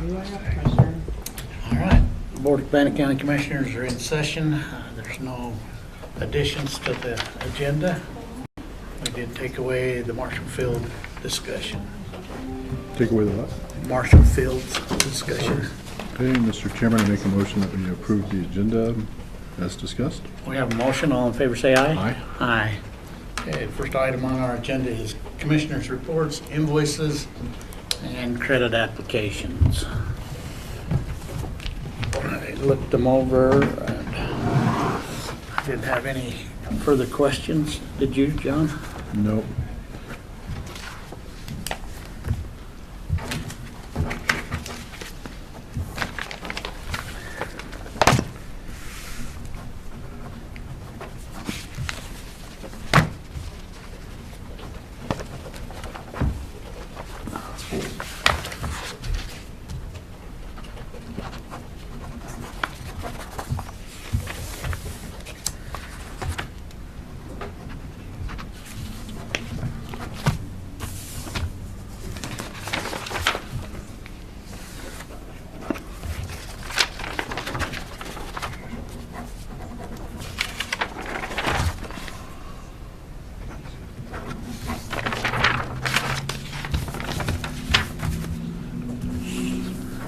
All right, Board of Bannock County Commissioners are in session. There's no additions to the agenda. We did take away the Marshall Field discussion. Take away the what? Marshall Field's discussion. Okay, Mr. Chairman, I make a motion that we approve the agenda as discussed. We have a motion. All in favor, say aye. Aye. Aye. Okay, first item on our agenda is Commissioners' reports, invoices, and credit applications. I looked them over and I didn't have any further questions. Did you, John? Nope.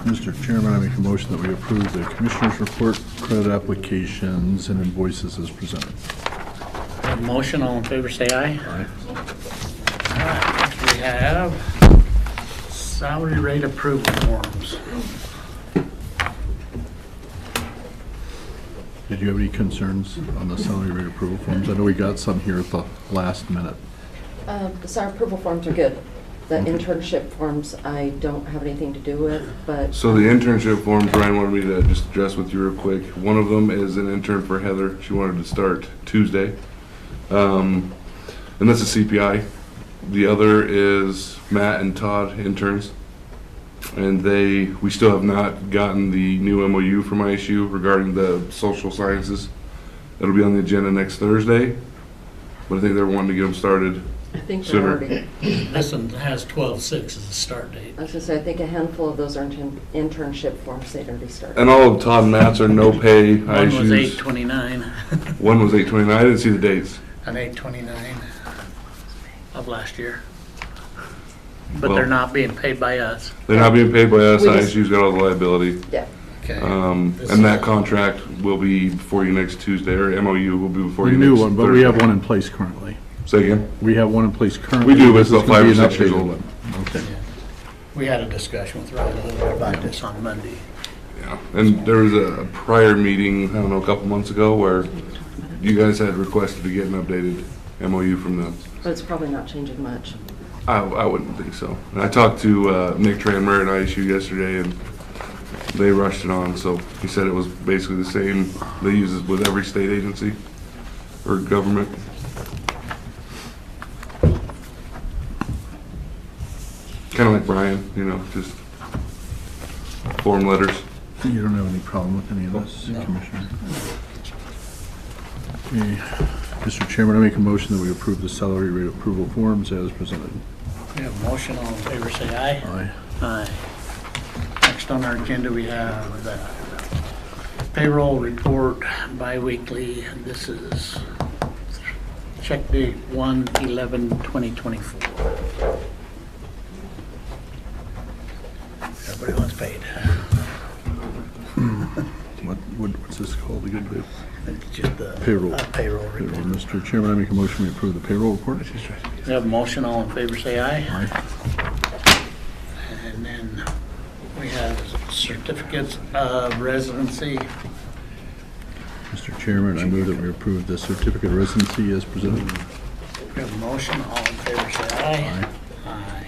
Mr. Chairman, I make a motion that we approve the Commissioner's report, credit applications, and invoices as presented. We have a motion. All in favor, say aye. Aye. All right, next we have salary rate approval forms. Did you have any concerns on the salary rate approval forms? I know we got some here at the last minute. The salary approval forms are good. The internship forms, I don't have anything to do with, but So the internship forms, Brian wanted me to just address with you real quick. One of them is an intern for Heather. She wanted to start Tuesday. And that's a CPI. The other is Matt and Todd interns. And we still have not gotten the new MOU from ISU regarding the social sciences. It'll be on the agenda next Thursday. But I think they're wanting to get them started. I think they're Sooner. already. This one has 12/6 as the start date. I was gonna say, I think a handful of those are internship forms, they'd already started. And all of Todd and Matt's are no pay One was ISUs. 8/29 One was 8/29. I didn't see the dates. and 8/29 of last year. But Well- they're not being paid by us. They're not being paid by us. We just- ISU's got all the liability. Yeah, Okay. This And that is- contract will be before you next Tuesday, or MOU will be before The you new next one, but we have Thursday. one in place currently. Say again? We have one in place currently. We do, but it's This is about gonna be 5 or an 6 years updated old. one. Okay. Yeah. We had a discussion with Ryan a little bit about this on Monday. Yeah. And there was a prior meeting, I don't know, a couple months ago, where you guys had requested to get an updated MOU from them. but it's probably not changing much. I wouldn't think so. And I talked to Nick Tranmer at ISU yesterday, and they rushed it on, so he said it was basically the same they use it with every state agency or government. Kind of like Brian, you know, just form letters. You don't have any problem with any of this, No. Commissioner? Okay. Mr. Chairman, I make a motion that we approve the salary rate approval forms as presented. We have a motion. All in favor, say aye. Aye. Aye. Next on our agenda, we have the payroll report bi-weekly. This is check date 1/11/2024. Everybody wants paid. What's this called again, Dave? It's just the Payroll. Payroll Okay, well, report. Mr. Chairman, I make a motion we approve the payroll report. We have a motion. All in favor, say aye. Aye. And then we have certificates of residency. Mr. Chairman, I move that we approve the certificate of residency as presented. We have a motion. All in favor, say aye. Aye. Aye.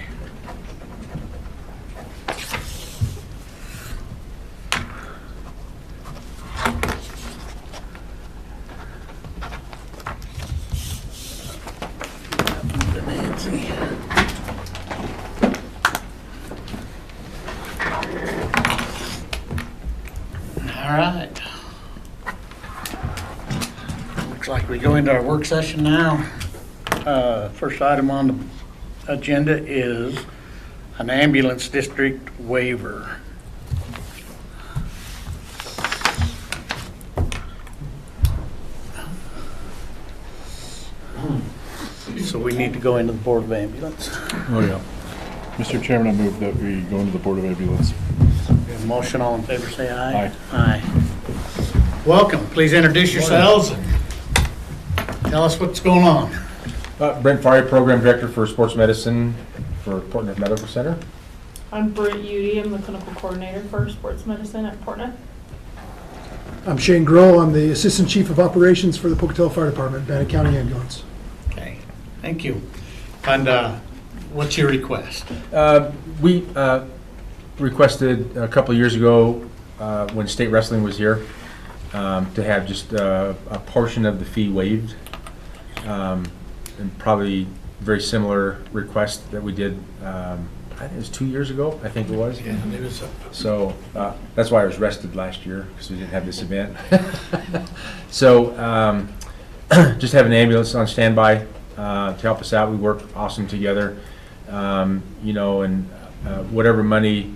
Nancy. All right. Looks like we go into our work session now. First item on the agenda is an ambulance district waiver. So we need to go into the Board of Ambulance. Oh, yeah. Mr. Chairman, I move that we go into the Board of Ambulance. We have a motion, all in favor, say aye. Aye. Aye. Welcome, please introduce yourselves and tell us what's going on. Brent Farley, Program Director for Sports Medicine for Portneuf Medical Center. I'm Britt Udy. I'm the clinical coordinator for sports medicine at Portneuf. I'm Shane Grohl. I'm the Assistant Chief of Operations for the Pocatello Fire Department, Bannock County Ambulance. Okay, thank you. And what's your request? We requested a couple of years ago when state wrestling was here to have just a portion of the fee waived. And probably very similar request that we did, I think it was 2 years ago, I think it was. Yeah, it was So that's why I was rested last year, because we didn't have this event. So just have an ambulance on standby to help us out. We work awesome together, you know, and whatever money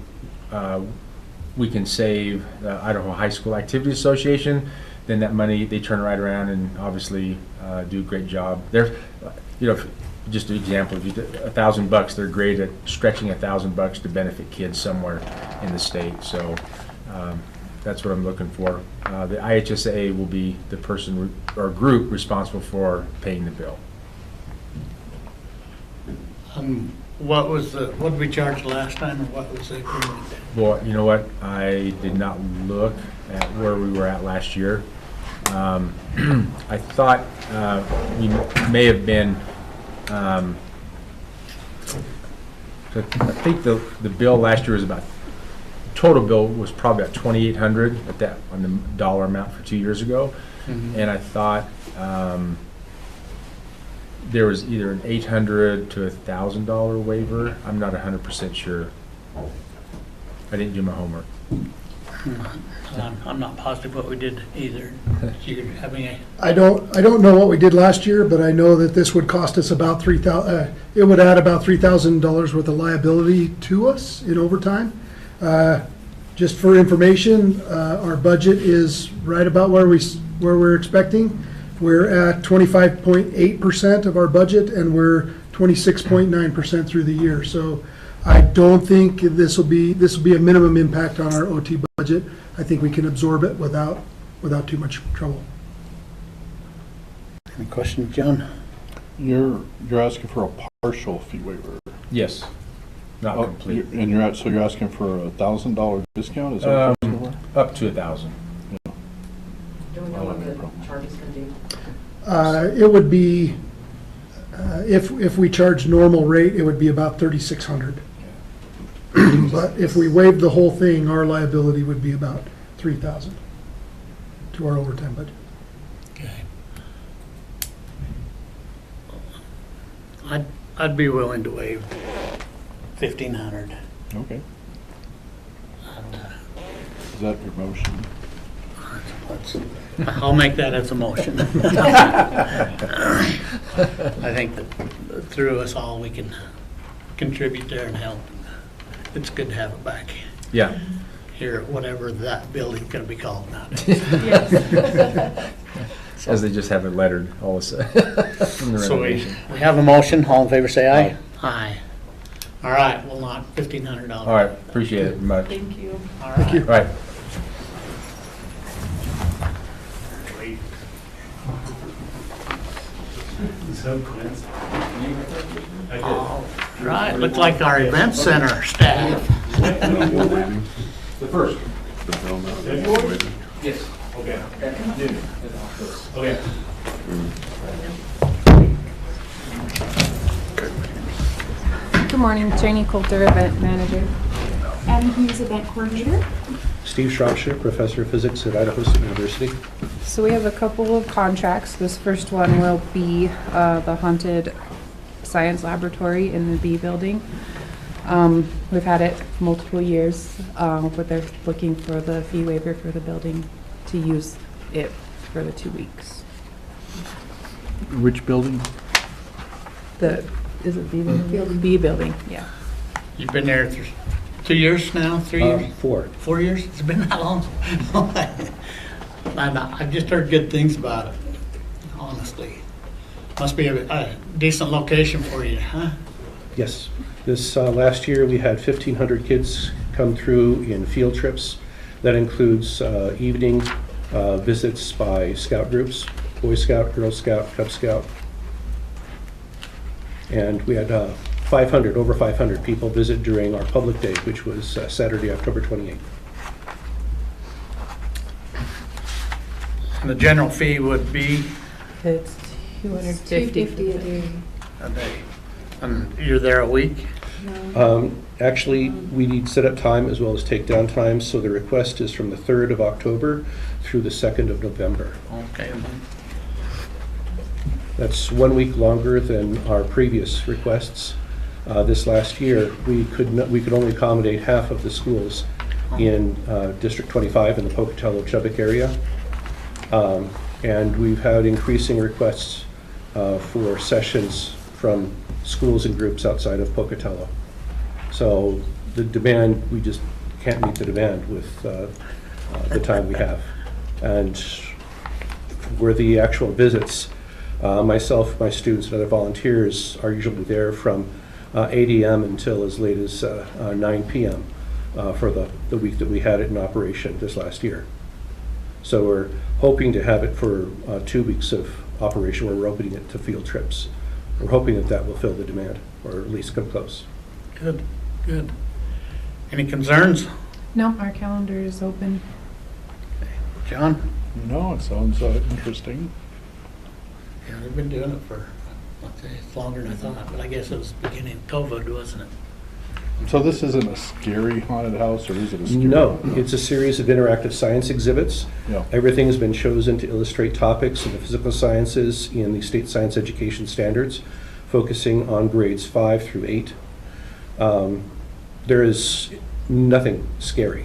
we can save the Idaho High School Activity Association, then that money, they turn right around and obviously do a great job. They're, you know, just an example, if you did $1,000, they're great at stretching $1,000 to benefit kids somewhere in the state. So that's what I'm looking for. The IHSA will be the person or group responsible for paying the bill. What did we charge last time, or what was the agreement? Well, you know what? I did not look at where we were at last year. I thought we may have been. I think the bill last year was about, total bill was probably about $2,800 at that on the dollar amount for 2 years ago, and I thought there was either an $800 to $1,000 waiver. I'm not 100% sure. I didn't do my homework. I'm not positive what we did either. Do you have any? I don't know what we did last year, but I know that this would cost us about $3,000. It would add about $3,000 worth of liability to us in overtime. Just for information, our budget is right about where we're expecting. We're at 25.8% of our budget, and we're 26.9% through the year. So I don't think this will be a minimum impact on our OT budget. I think we can absorb it without too much trouble. Any questions, John? You're asking for a partial fee waiver. Yes, not Oh, complete. And you're asking for $1,000 discount, is that what you're asking for? Up to 1,000. Do we know what the charge is going to be? It would be, if we charge normal rate, it would be about $3,600. But if we waived the whole thing, our liability would be about $3,000 to our overtime budget. Okay. I'd be willing to waive $1,500. Okay. Is that your motion? I'll make that as a motion. I think that through us all, we can contribute there and help. It's good to have it back Yeah. here, whatever that building's gonna be called nowadays. Yes. As they just have it lettered all of a sudden from the So renovation. we have a motion, all in favor, say aye. Aye. All right, we'll knock $1,500. All right, appreciate it much. Thank you. All right. you. All right. All right, looks like our event center staff. The first. The bill amount. Yes. Okay. Okay. Good morning, Janie Coulter, Event Manager. Adam Hughes, Event Coordinator. Steve Shropshire, Professor of Physics at Idaho State University. So we have a couple of contracts. This first one will be the Haunted Science Laboratory in the B building. We've had it multiple years, but they're looking for the fee waiver for the building to use it for the 2 weeks. Which building? Is it B building? B building, yeah. You've been there 2 years now, 3 years? 4. 4 years? It's been that long? And I've just heard good things about it, honestly. Must be a decent location for you, huh? Yes. This last year, we had 1,500 kids come through in field trips. That includes evening visits by scout groups, Boy Scout, Girl Scout, Cub Scout. And we had over 500 people visit during our public day, which was Saturday, October 28th. And the general fee would be It's $250 $250 a day. a day. And you're there a week? Actually, we need set-up time as well as take-down time, so the request is from the 3rd of October through the 2nd of November. Okay. That's 1 week longer than our previous requests. This last year, we could only accommodate half of the schools in District 25 in the Pocatello-Chubbuck area. And we've had increasing requests for sessions from schools and groups outside of Pocatello. So the demand, we just can't meet the demand with the time we have. And for the actual visits, myself, my students, and other volunteers are usually there from 8 a.m. until as late as 9 p.m. For the week that we had it in operation this last year. So we're hoping to have it for 2 weeks of operation where we're opening it to field trips. We're hoping that that will fill the demand, or at least come close. Good, good. Any concerns? No, our calendar is open. John? No, it sounds interesting. Yeah, they've been doing it for, I'd say it's longer than I thought, but I guess it was beginning of COVID, wasn't it? So this isn't a scary haunted house, or is it a scary? No, it's a series of interactive science exhibits. Yeah. Everything has been chosen to illustrate topics in the physical sciences in the state science education standards, focusing on grades 5 through 8. There is nothing scary.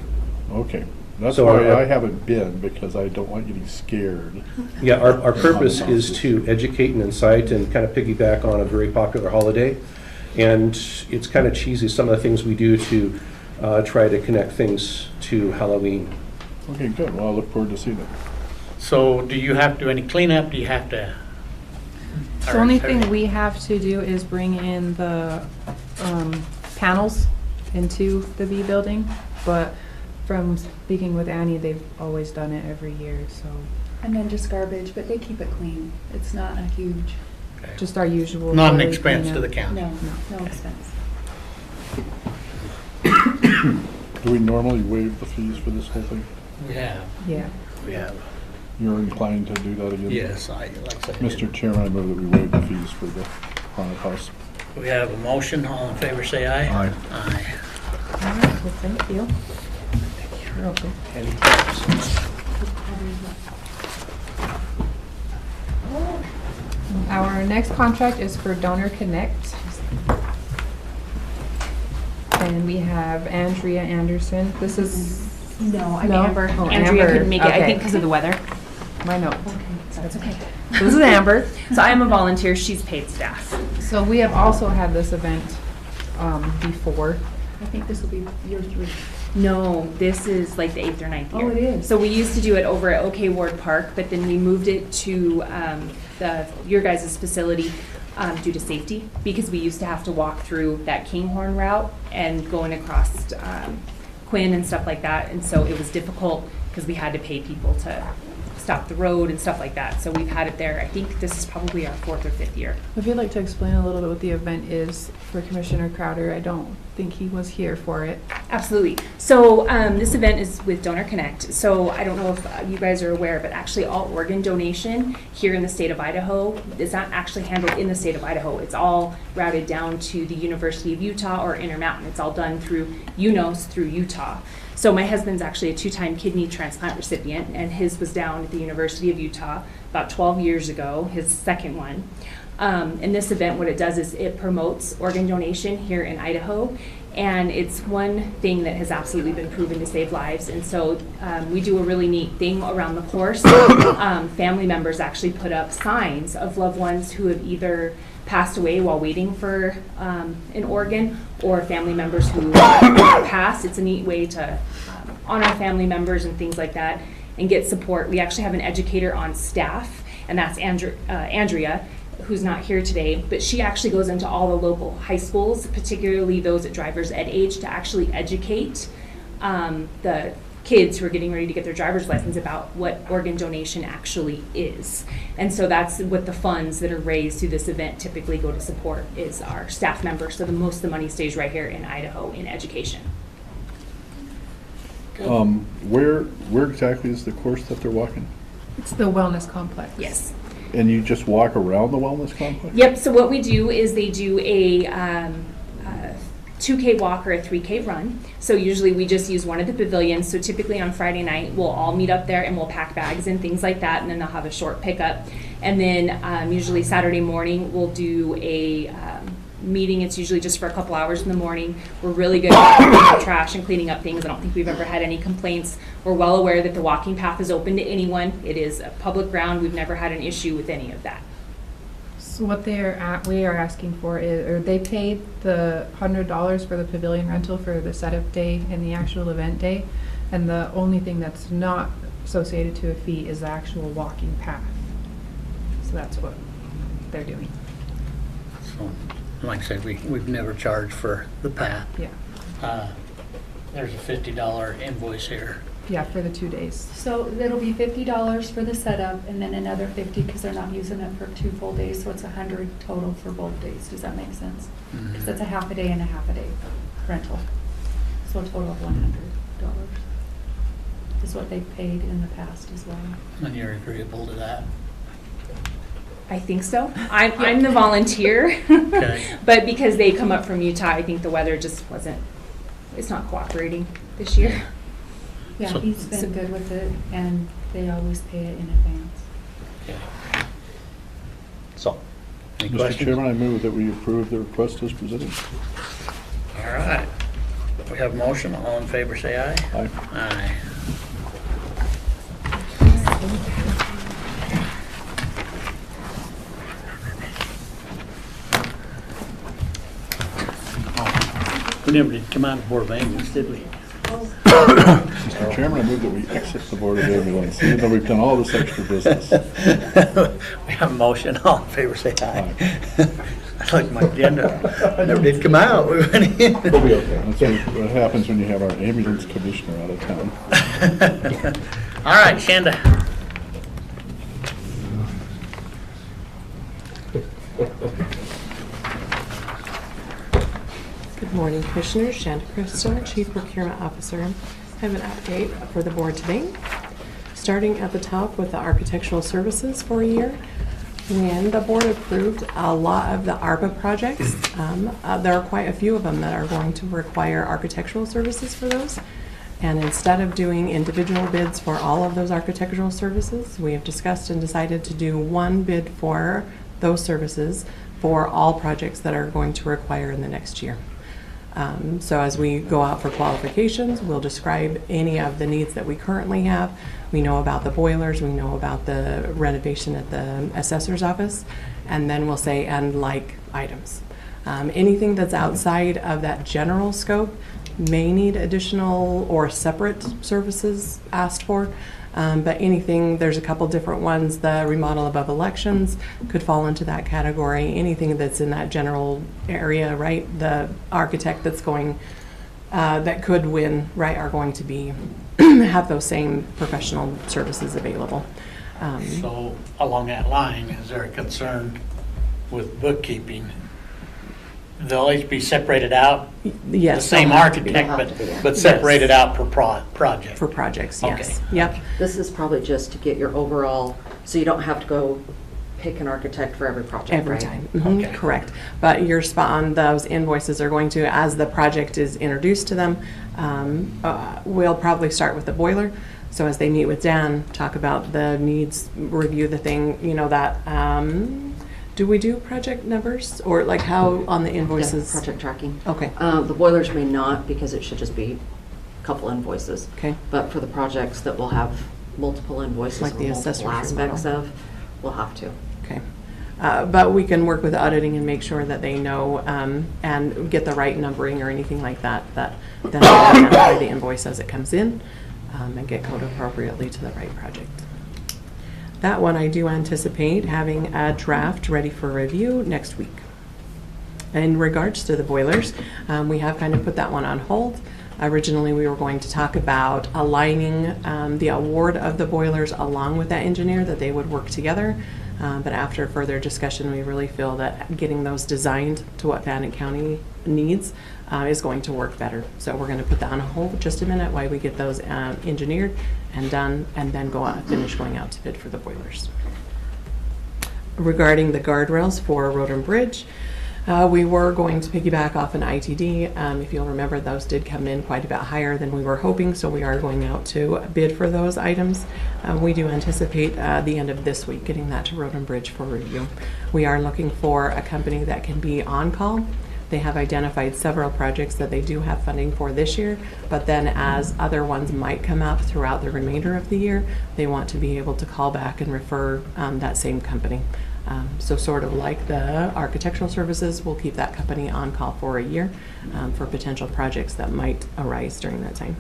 Okay. That's So why our- I haven't been, because I don't want you to be scared. Yeah, our purpose is to educate and incite and kind of piggyback on a very popular holiday. And it's kind of cheesy, some of the things we do to try to connect things to Halloween. Okay, good. Well, I look forward to seeing it. So do you have to do any cleanup? Do you have to? The only thing we have to do is bring in the panels into the B building, but from speaking with Annie, they've always done it every year, so And then just garbage, but they keep it clean. It's not a huge, just our usual. Not an daily expense to the cleanup. county? no expense. Do we normally waive the fees for this whole thing? We have, Yeah. we have. You're inclined to do that again? Yes, like I said. Mr. Chairman, I move that we waive the fees for the haunted house. We have a motion. All in favor, say aye. Aye. Aye. All right, well, thank you. You're welcome. Our next contract is for Donor Connect. And we have Andrea Anderson. This is, No, I'm No? Amber. Oh, Andrea Amber. couldn't make it, I Okay. think, because of the weather. my note. That's okay. So this is Amber. So I'm a volunteer, she's paid staff. So we have also had this event before. I think this will be year 3. No, this is like the 8th or 9th year. Oh, it is. So we used to do it over at OK Ward Park, but then we moved it to your guys' facility due to safety, because we used to have to walk through that Kinghorn route and going across Quinn and stuff like that. And so it was difficult because we had to pay people to stop the road and stuff like that. So we've had it there. I think this is probably our 4th or 5th year. If you'd like to explain a little bit what the event is for Commissioner Crowder, I don't think he was here for it. Absolutely. So this event is with Donor Connect. So I don't know if you guys are aware, but actually all organ donation here in the state of Idaho is not actually handled in the state of Idaho. It's all routed down to the University of Utah or Intermountain. It's all done through UNOS through Utah. So my husband's actually a 2-time kidney transplant recipient, and his was down at the University of Utah about 12 years ago, his second one. And this event, what it does is it promotes organ donation here in Idaho, and it's one thing that has absolutely been proven to save lives. And so we do a really neat thing around the course. Family members actually put up signs of loved ones who have either passed away while waiting for an organ, or family members who passed. It's a neat way to honor family members and things like that and get support. We actually have an educator on staff, and that's Andrea, who's not here today, but she actually goes into all the local high schools, particularly those at driver's ed age, to actually educate the kids who are getting ready to get their driver's license about what organ donation actually is. And so that's what the funds that are raised through this event typically go to support, is our staff members. So the most of the money stays right here in Idaho in education. Where exactly is the course that they're walking? It's the wellness complex. Yes. And you just walk around the wellness complex? Yep, so what we do is they do a 2K walk or a 3K run. So usually we just use one of the pavilions. So typically on Friday night, we'll all meet up there and we'll pack bags and things like that, and then they'll have a short pickup. And then usually Saturday morning, we'll do a meeting. It's usually just for a couple hours in the morning. We're really good at cleaning up trash and cleaning up things. I don't think we've ever had any complaints. We're well aware that the walking path is open to anyone. It is a public ground. We've never had an issue with any of that. So what we are asking for is, or they paid the $100 for the pavilion rental for the setup day and the actual event day, and the only thing that's not associated to a fee is the actual walking path. So that's what they're doing. So, like I said, we've never charged for the path. Yeah. There's a $50 invoice here. Yeah, for the 2 days. So it'll be $50 for the setup and then another $50 because they're not using it for 2 full days, so it's $100 total for both days. Does that make sense? Because that's a half a day and a half a day rental. So a total of $100 is what they've paid in the past as well. And you're agreeable to that? I think so. I'm the volunteer. Okay. But because they come up from Utah, I think the weather just it's not cooperating this year. Yeah, So- he's been good with it and they always pay it in advance. Okay. So, Any Mr. questions? Chairman, I move that we approve the request as presented. All right. We have a motion. All in favor, say aye. Aye. Aye. We never did come out of the Board of Ambulance, did we? Mr. Chairman, I move that we exit the Board of Ambulance, even though we've done all this extra business. We have a motion. All in favor, say aye. I looked at my agenda. I never did come out. We went in. We'll be okay. That's what happens when you have our ambulance commissioner out of town. All right, Shanda. Good morning, Commissioners. Shanda Crystal, Chief Procurement Officer. I have an update for the board today. Starting at the top with the architectural services for a year. When the board approved a lot of the ARPA projects, there are quite a few of them that are going to require architectural services for those. And instead of doing individual bids for all of those architectural services, we have discussed and decided to do one bid for those services for all projects that are going to require in the next year. So as we go out for qualifications, we'll describe any of the needs that we currently have. We know about the boilers, we know about the renovation at the assessor's office, and then we'll say, and like items. Anything that's outside of that general scope may need additional or separate services asked for. But anything, there's a couple different ones. The remodel above elections could fall into that category. Anything that's in that general area, right? The architect that's going, that could win, right, are going to be, have those same professional services available. So along that line, is there a concern with bookkeeping? They'll each be separated out? Yes. The same they'll have to be. architect, but separated out per project? For projects, Okay. yes. Yep. This is probably just to get your overall, so you don't have to go pick an architect for every project, Every right? time, Mhm, Okay. correct. But you're spot on, those invoices are going to, as the project is introduced to them, we'll probably start with the boiler. So as they meet with Dan, talk about the needs, review the thing, you know, that, do we do project numbers? Or like how on the Yeah, invoices? project tracking. Okay, The boilers may not, because it should just be a couple invoices. okay, But for the projects that will have multiple invoices Like or the multiple assessor's aspects remodel. of, we'll have to. okay. But we can work with auditing and make sure that they know, and get the right numbering or anything like that, that then they identify the invoice as it comes in, and get code appropriately to the right project. That one I do anticipate having a draft ready for review next week. In regards to the boilers, we have kind of put that one on hold. Originally, we were going to talk about aligning the award of the boilers along with that engineer, that they would work together. But after further discussion, we really feel that getting those designed to what Bannock County needs is going to work better. So we're going to put that on hold just a minute while we get those engineered and done, and then finish going out to bid for the boilers. Regarding the guardrails for Road and Bridge, we were going to piggyback off an ITD. If you'll remember, those did come in quite a bit higher than we were hoping, so we are going out to bid for those items. We do anticipate the end of this week getting that to Road and Bridge for review. We are looking for a company that can be on call. They have identified several projects that they do have funding for this year, but then as other ones might come up throughout the remainder of the year, they want to be able to call back and refer that same company. So sort of like the architectural services, we'll keep that company on call for a year for potential projects that might arise during that time.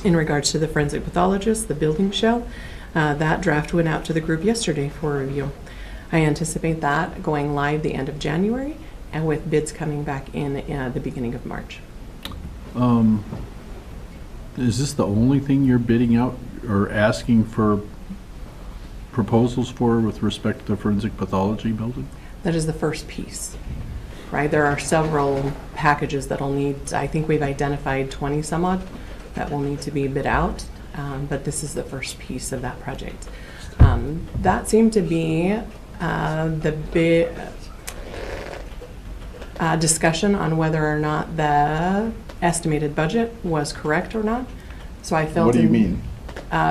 In regards to the forensic pathologist, the building shell, that draft went out to the group yesterday for review. I anticipate that going live the end of January, and with bids coming back in the beginning of March. Is this the only thing you're bidding out or asking for proposals for with respect to the forensic pathology building? That is the first piece, right? There are several packages that'll need, I think we've identified 20 some odd that will need to be bid out, but this is the first piece of that project. That seemed to be the big discussion on whether or not the estimated budget was correct or not. So I felt. What do you mean?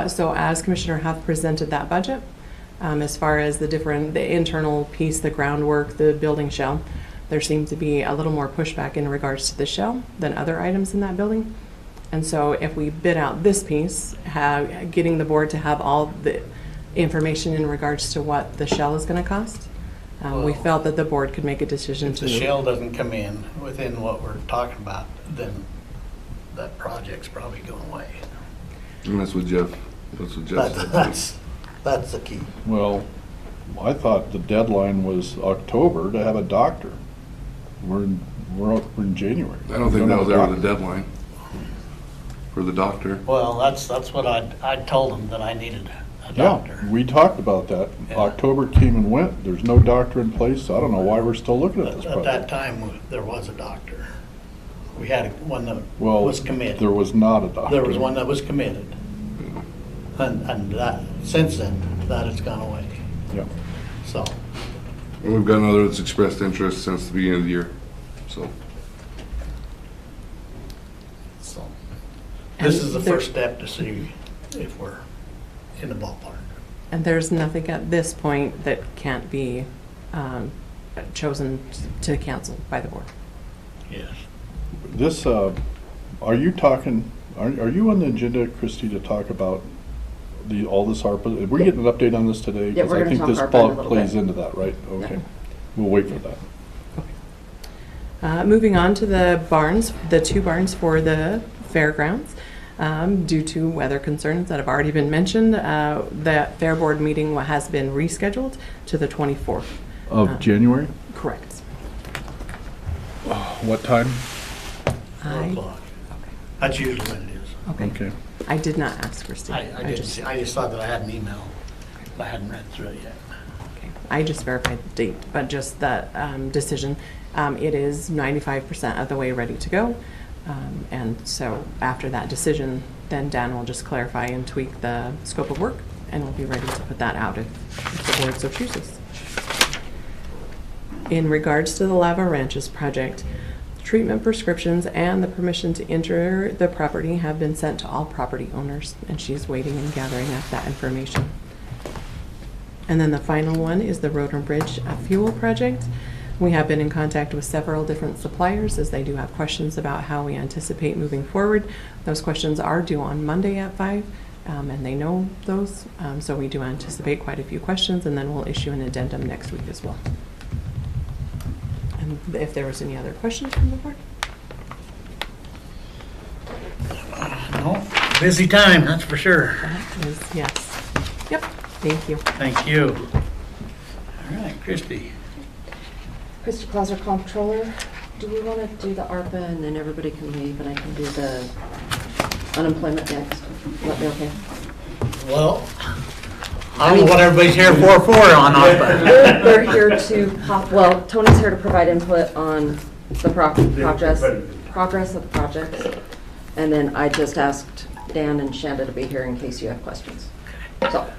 So as Commissioner Huff presented that budget, as far as the internal piece, the groundwork, the building shell, there seemed to be a little more pushback in regards to the shell than other items in that building. And so if we bid out this piece, getting the board to have all the information in regards to what the shell is going to cost, we felt that the board could make a decision If the shell doesn't come in within what we're talking about, then that project's probably going away. And that's what Jeff said. That's the key. Well, I thought the deadline was October to have a doctor. We're in January. I don't think that was ever the deadline for the doctor. Well, that's what I told them, that I needed a Yeah, doctor. we talked about that. Yeah. October came and went. There's no doctor in place. So I don't know why we're still looking at this At that project. time, there was a doctor. We had one that Well, was committed. there was not a doctor. There was one that was committed. And that, since then, that has gone away. Yeah. So, And we've got another that's expressed interest since the beginning of the year, so. this is the first step to see if we're in the ballpark. And there's nothing at this point that can't be chosen to cancel by the board. Yes. This, are you talking, are you on the agenda, Christie, to talk about all this ARPA? We're getting an update on this today? Yeah, we're gonna talk Because I ARPA in a think this little plays bit. into that, right? Okay. We'll wait for that. Moving on to the barns, the two barns for the fairgrounds. Due to weather concerns that have already been mentioned, the Fair Board meeting has been rescheduled to the 24th. Of January? Correct. What time? 4 o'clock. That's usually what it is. Okay. I did not ask Christine. I just thought that I had an email. I hadn't read through it yet. I just verified the date, but just that decision. It is 95% of the way ready to go. And so after that decision, then Dan will just clarify and tweak the scope of work, and we'll be ready to put that out if the board so chooses. In regards to the Lava Ranches project, treatment prescriptions and the permission to enter the property have been sent to all property owners, and she's waiting and gathering up that information. And then the final one is the Road and Bridge fuel project. We have been in contact with several different suppliers as they do have questions about how we anticipate moving forward. Those questions are due on Monday at 5, and they know those. So we do anticipate quite a few questions, and then we'll issue an addendum next week as well. And if there was any other questions from the board? No, busy time, that's for sure. That is, yes. Yep. Thank you. Thank you. All right, Christie. Christy Clauser, Comptroller. Do we want to do the ARPA and then everybody can leave and I can do the unemployment next? Will that be okay? Well, I don't know what everybody's here for on ARPA. They're here to, well, Tony's here to provide input on the progress of the projects. And then I just asked Dan and Shanda to be here in case you have questions. So,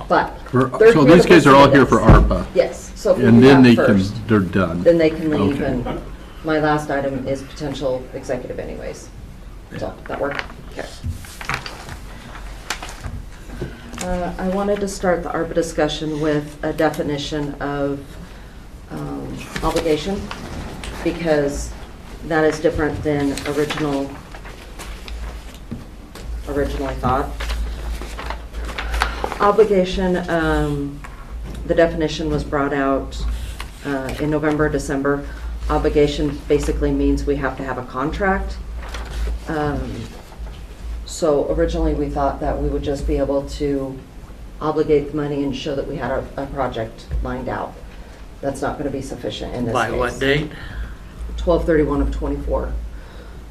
but. they're So here these to guys are all present here for this. ARPA? Yes, so if we And do then that they first, they're done? then they can leave, Okay. and my last item is potential executive anyways. So, that work? Okay. I wanted to start the ARPA discussion with a definition of obligation, because that is different than originally thought. Obligation, the definition was brought out in November, December. Obligation basically means we have to have a contract. So originally, we thought that we would just be able to obligate the money and show that we had a project lined out. That's not going to be sufficient in this case. By what date? 12/31 of '24.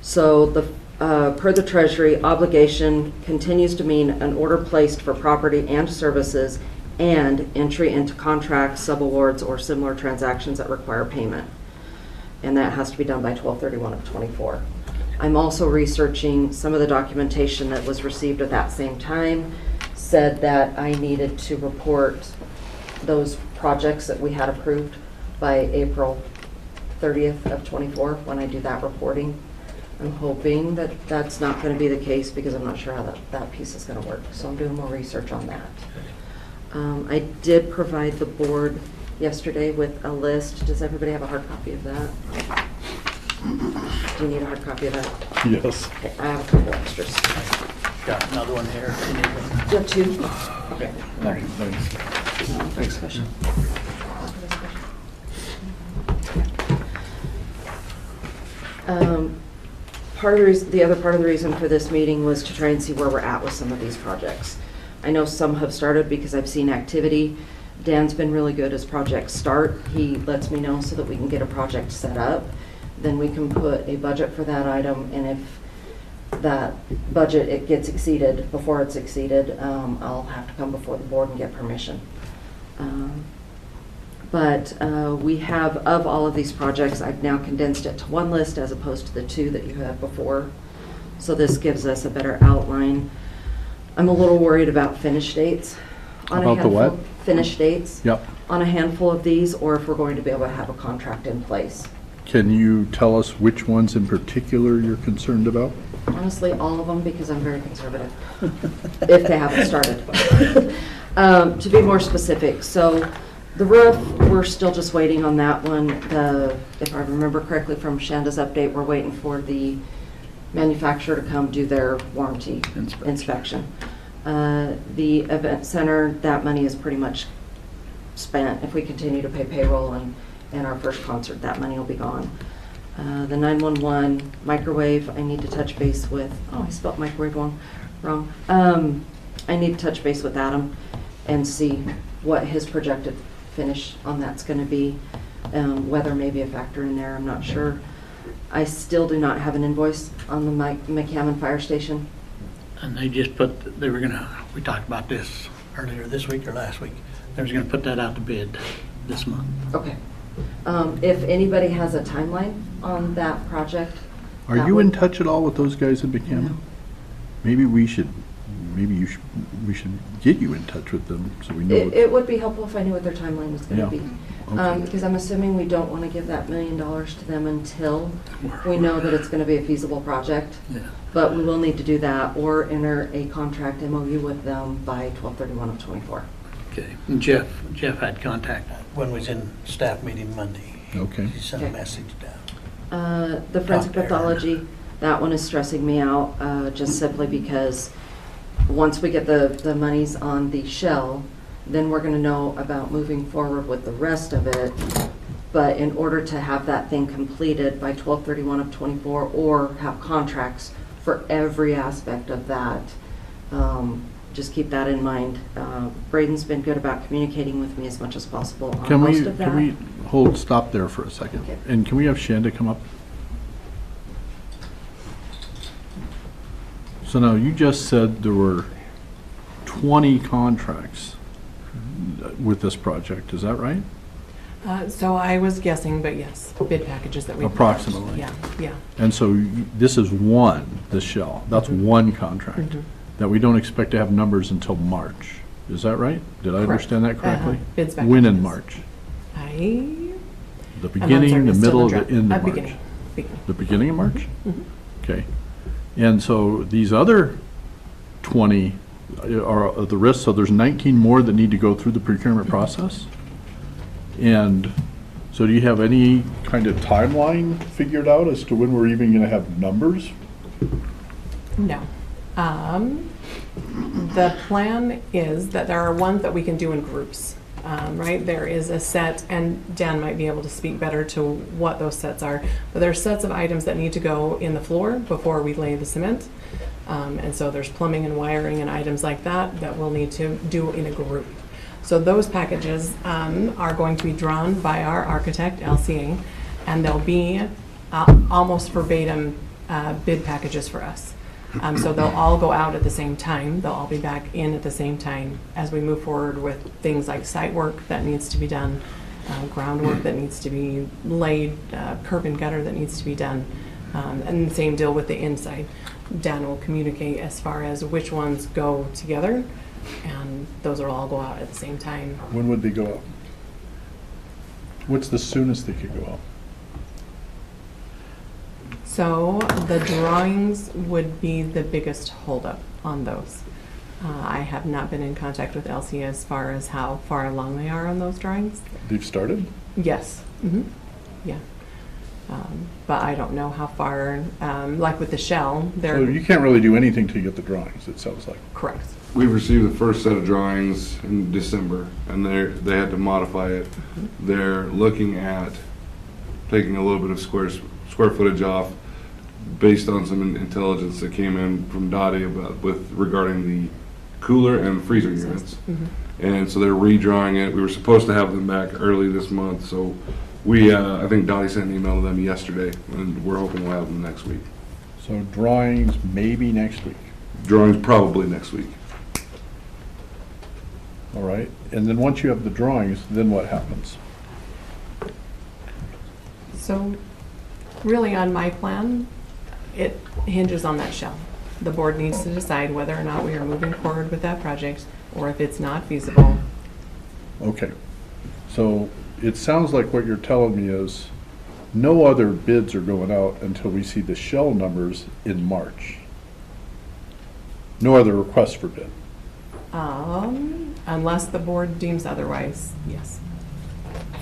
So the, per the Treasury, obligation continues to mean an order placed for property and services and entry into contracts, subawards, or similar transactions that require payment. And that has to be done by 12/31 of '24. I'm also researching some of the documentation that was received at that same time, said that I needed to report those projects that we had approved by April 30th of '24 when I do that reporting. I'm hoping that that's not going to be the case because I'm not sure how that piece is going to work. So I'm doing more research on that. I did provide the board yesterday with a list. Does everybody have a hard copy of that? Do you need a hard copy of that? Yes. Okay, I have a couple extras. Got another one here. Do you have two? Okay. Thanks. Question. Part of the reason, the other part of the reason for this meeting was to try and see where we're at with some of these projects. I know some have started because I've seen activity. Dan's been really good as projects start. He lets me know so that we can get a project set up. Then we can put a budget for that item, and if that budget it gets exceeded, before it's exceeded, I'll have to come before the board and get permission. But we have, of all of these projects, I've now condensed it to one list as opposed to the two that you had before. So this gives us a better outline. I'm a little worried about finish dates. On a About the what? handful- Finish dates. Yep. On a handful of these, or if we're going to be able to have a contract in place. Can you tell us which ones in particular you're concerned about? Honestly, all of them, because I'm very conservative, if they haven't started. To be more specific, so the roof, we're still just waiting on that one. If I remember correctly from Shanda's update, we're waiting for the manufacturer to come do their warranty inspection. The event center, that money is pretty much spent. If we continue to pay payroll and our first concert, that money will be gone. The 911 microwave, I need to touch base with, I spelled microwave wrong. I need to touch base with Adam and see what his projected finish on that's going to be. Weather may be a factor in there, I'm not sure. I still do not have an invoice on the McCammon Fire Station. And they just put, they were gonna, we talked about this earlier this week or last week. They was gonna put that out to bid this month. Okay. If anybody has a timeline on that project. Are that you would- in touch at all with those guys in Buchanan? No. Maybe we should get you in touch with them so we know. It would be helpful if I knew what their timeline was going to Yeah. be. Okay. Because I'm assuming we don't want to give that $1 million to them until we know that it's going to be a feasible project. Yeah. But we will need to do that or enter a contract MOU with them by 12/31 of '24. Okay. And Jeff had contact when we was in staff meeting Monday. Okay. He sent a Okay. message down. The forensic Talk to Aaron. pathology, that one is stressing me out, just simply because once we get the monies on the shell, then we're gonna know about moving forward with the rest of it. But in order to have that thing completed by 12/31 of '24 or have contracts for every aspect of that, just keep that in mind. Braden's been good about communicating with me as much as possible on Can most of that. can we stop there for a second? Okay. And can we have Shanda come up? So now, you just said there were 20 contracts with this project, is that right? So I was guessing, but yes, bid packages that we. Approximately. Yeah, yeah. And so this is one, the shell, that's one contract, Mhm. that we don't expect to have numbers until March. Is that right? Did I Correct. understand that correctly? Bids back. When in March? I. The I'm beginning, uncertain, the it's still middle, in the draft. end of March? Beginning. The beginning of March? Mhm. Okay. And so these other 20 are the rest, so there's 19 more that need to go through the procurement process? And so do you have any kind of timeline figured out as to when we're even going to have numbers? No. The plan is that there are ones that we can do in groups, right? There is a set, and Dan might be able to speak better to what those sets are, but there are sets of items that need to go in the floor before we lay the cement. And so there's plumbing and wiring and items like that that we'll need to do in a group. So those packages are going to be drawn by our architect, LCA, and they'll be almost verbatim bid packages for us. So they'll all go out at the same time. They'll all be back in at the same time as we move forward with things like site work that needs to be done, groundwork that needs to be laid, curb and gutter that needs to be done, and the same deal with the inside. Dan will communicate as far as which ones go together, and those will all go out at the same time. When would they go up? What's the soonest they could go up? So the drawings would be the biggest holdup on those. I have not been in contact with Elsie as far as how far along they are on those drawings. They've started? Yes. Yeah. But I don't know how far, like with the shell, So they're you can't really do anything till you get the drawings, it sounds like. correct. We've received the first set of drawings in December, and they had to modify it. They're looking at taking a little bit of square footage off based on some intelligence that came in from Dottie regarding the cooler and freezer units. And so they're redrawing it. We were supposed to have them back early this month, so I think Dottie sent an email to them yesterday, and we're hoping we'll have them next week. So drawings maybe next week, Drawings probably next week. all right? And then once you have the drawings, then what happens? So really on my plan, it hinges on that shell. The board needs to decide whether or not we are moving forward with that project, or if it's not feasible. Okay, so it sounds like what you're telling me is no other bids are going out until we see the shell numbers in March. No other requests for bid. Unless the board deems otherwise, yes.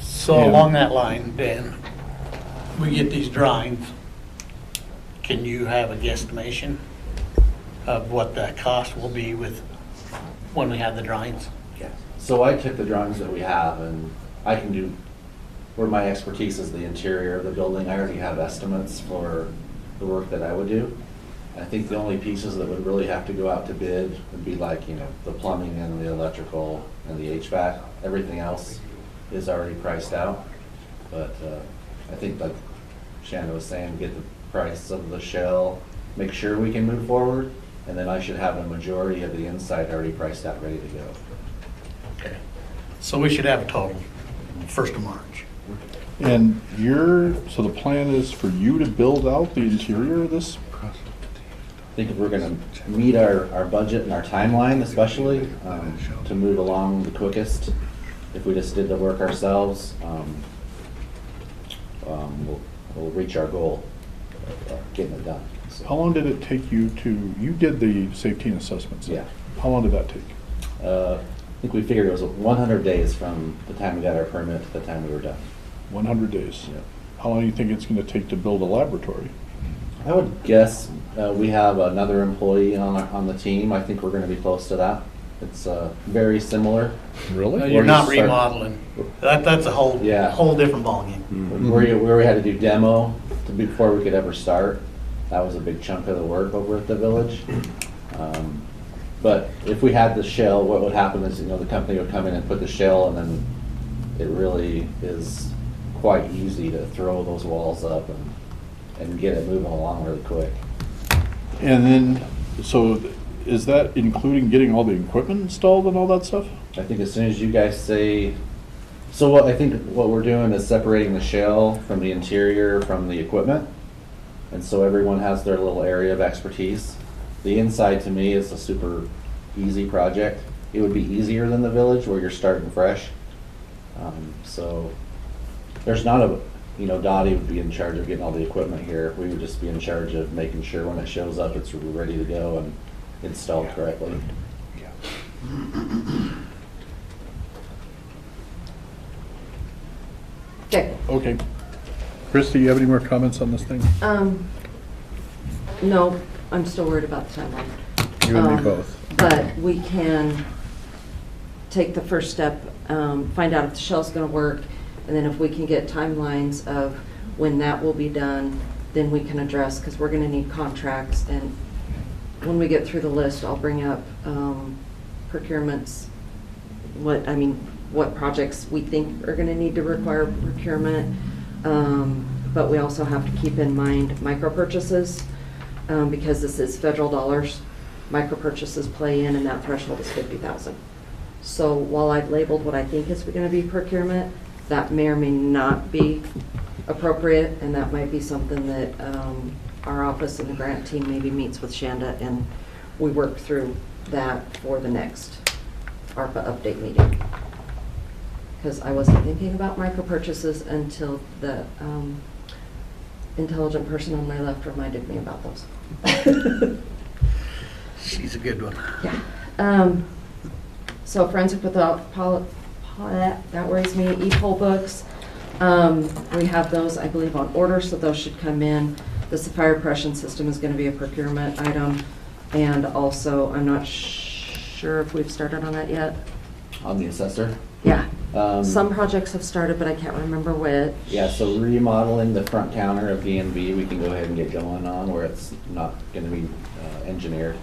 So along that line, Dan, we get these drawings. Can you have a guesstimation of what that cost will be when we have the drawings? Yeah. So I took the drawings that we have, and I can do, where my expertise is the interior of the building, I already have estimates for the work that I would do. I think the only pieces that would really have to go out to bid would be like, the plumbing and the electrical and the HVAC. Everything else is already priced out. But I think like Shanda was saying, get the price of the shell, make sure we can move forward, and then I should have a majority of the inside already priced out, ready to go. Okay. So we should have a total, 1st of March. And so the plan is for you to build out the interior of this? I think if we're gonna meet our budget and our timeline especially, to move along the quickest, if we just did the work ourselves, we'll reach our goal of getting it done. So, How long did it take you you did the safety and assessments? Yeah. How long did that take? I think we figured it was 100 days from the time we got our permit to the time we were done. 100 days. Yeah. How long do you think it's going to take to build a laboratory? I would guess we have another employee on the team. I think we're gonna be close to that. It's very similar. Really? You're not remodeling. That's a whole different ballgame. Where we had to do demo before we could ever start. That was a big chunk of the work over at the village. But if we had the shell, what would happen is, the company would come in and put the shell, and then it really is quite easy to throw those walls up and get it moving along really quick. And then, so is that including getting all the equipment installed and all that stuff? I think as soon as you guys say, so I think what we're doing is separating the shell from the interior from the equipment. And so everyone has their little area of expertise. The inside, to me, is a super easy project. It would be easier than the village where you're starting fresh. So there's not Dottie would be in charge of getting all the equipment here. We would just be in charge of making sure when it shows up, it's ready to go and installed correctly. Okay. Okay. Christie, you have any more comments on this thing? No, I'm still worried about the timeline. You and me both. But we can take the first step, find out if the shell's gonna work, and then if we can get timelines of when that will be done, then we can address, because we're gonna need contracts, and when we get through the list, I'll bring up procurements, what projects we think are gonna need to require procurement. But we also have to keep in mind micro purchases, because this is federal dollars. Micro purchases play in, and that threshold is 50,000. So while I've labeled what I think is gonna be procurement, that may or may not be appropriate, and that might be something that our office and the grant team maybe meets with Shanda, and we work through that for the next ARPA update meeting. Because I wasn't thinking about micro purchases until the intelligent person on my left reminded me about those. She's a good one. Yeah. So forensic that worries me. E-poll books. We have those, I believe, on order, so those should come in. The fire suppression system is going to be a procurement item, and also I'm not sure if we've started on that yet. On the assessor? Yeah. Some projects have started, but I can't remember which. Yeah, so remodeling the front counter of D&B, we can go ahead and get going on where it's not going to be engineered.